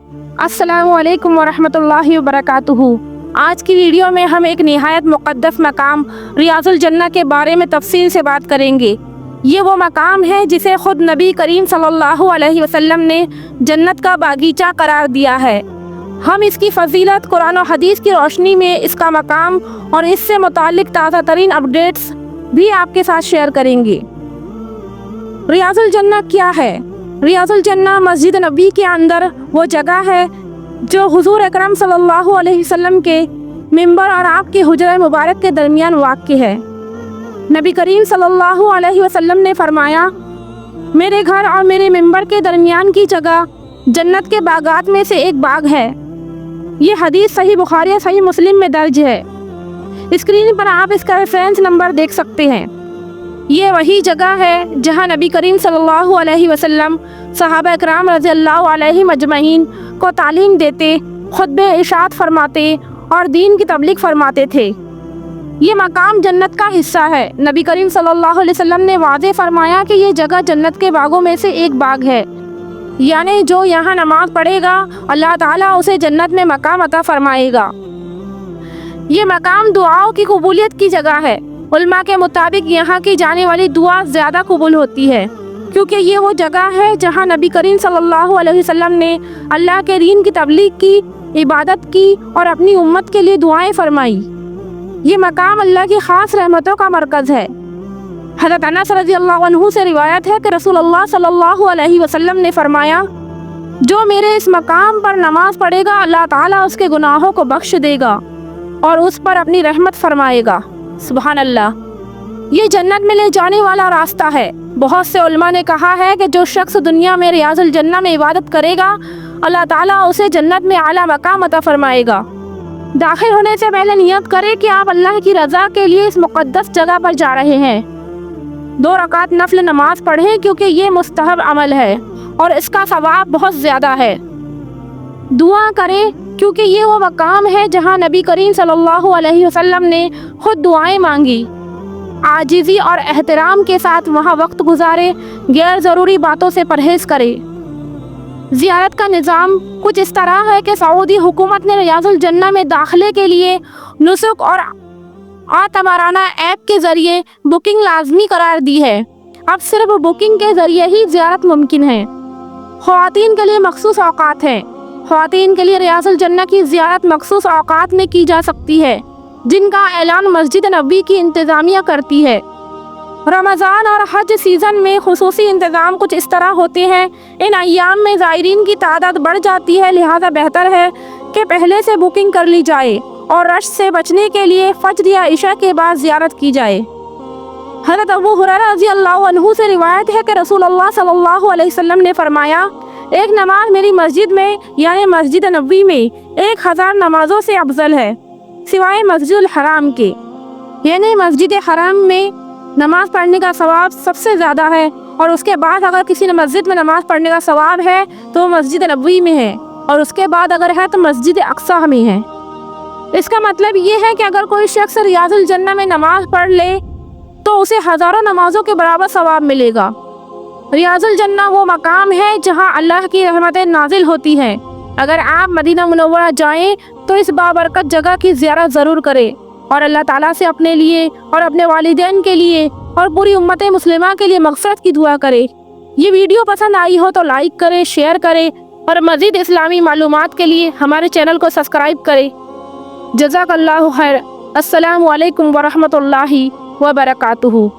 अस्सलामु अलैकुम वरहमतुल्लाहि वबरकातुहू। आज की वीडियो में हम एक निहायत मुक़द्दस मकाम रियाज़ुल जन्नह के बारे में तफसील से बात करेंगे। ये वो मकाम है जिसे ख़ुद नबी करीम सल्लल्लाहु अलैहि वसल्लम ने जन्नत का बागीचा करार दिया है। हम इसकी फ़जीलत कुरान और हदीस की रोशनी में इसका मकाम और इससे मुताल्लिक़ ताज़ा तरीन अपडेट्स भी आपके साथ शेयर करेंगे। रियाज़ुल जन्नह क्या है? रियाज़ुल जन्नह मस्जिद नबी के अंदर वो जगह है जो हुज़ूर अकरम सल्लल्लाहु अलैहि वसल्लम के मिंबर और आपके हुजरा मुबारक के दरमियान वाक़ है। नबी करीम सल्लल्लाहु अलैहि वसल्लम ने फरमाया, मेरे घर और मेरे मिंबर के दरमियान की जगह जन्नत के बागात में से एक बाग है। ये हदीस सही बुखारी और सही मुस्लिम में दर्ज है। स्क्रीन पर आप इसका रेफरेंस नंबर देख सकते हैं। ये वही जगह है जहां नबी करीम सल्लल्लाहु अलैहि वसल्लम सहाबा इकराम रज़ियल्लाहु अलैहिम अजमईन को तालीम देते, खुतबे इरशाद फरमाते और दीन की तबलीग फरमाते थे। ये मकाम जन्नत का हिस्सा है। नबी करीम सल्लल्लाहु अलैहि वसल्लम ने वाज़े फरमाया कि ये जगह जन्नत के बागों में से एक बाग है, यानी जो यहाँ नमाज पढ़ेगा अल्लाह ताला उसे जन्नत में मकाम अता फरमाएगा। ये मकाम दुआओं की कबूलियत की जगह है। उलमा के मुताबिक यहाँ की जाने वाली दुआ ज़्यादा कबूल होती है, क्योंकि ये वो जगह है जहाँ नबी करीम सल्लल्लाहु अलैहि वसल्लम ने अल्लाह के दीन की तबलीग की, इबादत की और अपनी उम्मत के लिए दुआएं फरमाई। ये मकाम अल्लाह की ख़ास रहमतों का मरकज़ है। हज़रत अनस रज़ियल्लाहु अन्हु से रिवायत है कि रसूलुल्लाह सल्लल्लाहु अलैहि वसल्लम ने फरमाया, जो मेरे इस मकाम पर नमाज पढ़ेगा अल्लाह ताला उसके गुनाहों को बख्श देगा और उस पर अपनी रहमत फरमाएगा। सुभान अल्लाह। ये जन्नत में ले जाने वाला रास्ता है। बहुत से उलमा ने कहा है कि जो शख्स दुनिया में रियाज़ुल जन्नह में इबादत करेगा अल्लाह ताला उसे जन्नत में आला मकाम अता फरमाएगा। दाखिल होने से पहले नियत करें कि आप अल्लाह की रज़ा के लिए इस मुक़द्दस जगह पर जा रहे हैं। 2 रकात नफल नमाज पढ़ें, क्योंकि ये मुस्तहब अमल है और इसका सवाब बहुत ज़्यादा है। दुआ करें, क्योंकि ये वो मकाम है जहाँ नबी करीम सल्लल्लाहु अलैहि वसल्लम ने खुद दुआएं मांगी। आजिज़ी और एहतराम के साथ वहाँ वक्त गुजारे, गैर ज़रूरी बातों से परहेज़ करें। ज़ियारत का निज़ाम कुछ इस तरह है कि सऊदी हुकूमत ने रियाज़ुल जन्नह में दाखिले के लिए नुसुक और आतमाराना ऐप के ज़रिए बुकिंग लाजमी करार दी है। अब सिर्फ बुकिंग के ज़रिए ही ज़ियारत मुमकिन है। ख़वातीन के लिए मखसूस औक़ात हैं। ख़वातीन के लिए रियाज़ुल जन्नह की ज़ियारत मखसूस औक़ात में की जा सकती है, जिनका ऐलान मस्जिद नबी की इंतज़ामिया करती है। रमज़ान और हज सीज़न में खुसूसी इंतज़ाम कुछ इस तरह होते हैं। इन अय्याम में ज़ायरीन की तादाद बढ़ जाती है, लिहाजा बेहतर है कि पहले से बुकिंग कर ली जाए और रश से बचने के लिए फज्र या इशा के बाद ज़ियारत की जाए। हज़रत अबू हुरैरा रज़ियल्लाहु अन्हु से रिवायत है कि रसूलुल्लाह सल्लल्लाहु अलैहि वसल्लम ने फरमाया, एक नमाज मेरी मस्जिद में यानी मस्जिद नबी में 1000 नमाजों से अफजल है, सिवाय मस्जिदुल हराम के। यानी मस्जिद हराम में नमाज पढ़ने का सवाब सबसे ज़्यादा है, और उसके बाद अगर किसी ने मस्जिद में नमाज पढ़ने का सवाब है तो मस्जिद नबी में है, और उसके बाद अगर है तो मस्जिद अक्सा में है। इसका मतलब ये है कि अगर कोई शख्स रियाज़ुल जन्नह में नमाज पढ़ ले तो उसे हज़ारों नमाजों के बराबर सवाब मिलेगा। रियाज़ुल जन्नह वो मकाम है जहाँ अल्लाह की रहमतें नाजिल होती हैं। अगर आप मदीना मुनव्वरा जाएं तो इस बाबरकत जगह की ज़ियारत ज़रूर करें और अल्लाह ताला से अपने लिए और अपने वालिदैन के लिए और पूरी उम्मत मुस्लिमा के लिए मग़फ़िरत की दुआ करें। ये वीडियो पसंद आई हो तो लाइक करें, शेयर करें और मज़ीद इस्लामी मालूमात के लिए हमारे चैनल को सब्सक्राइब करें। जज़ाकल्लाहु खैर। अस्सलामु अलैकुम वरहमतुल्लाहि वबरकातुहू।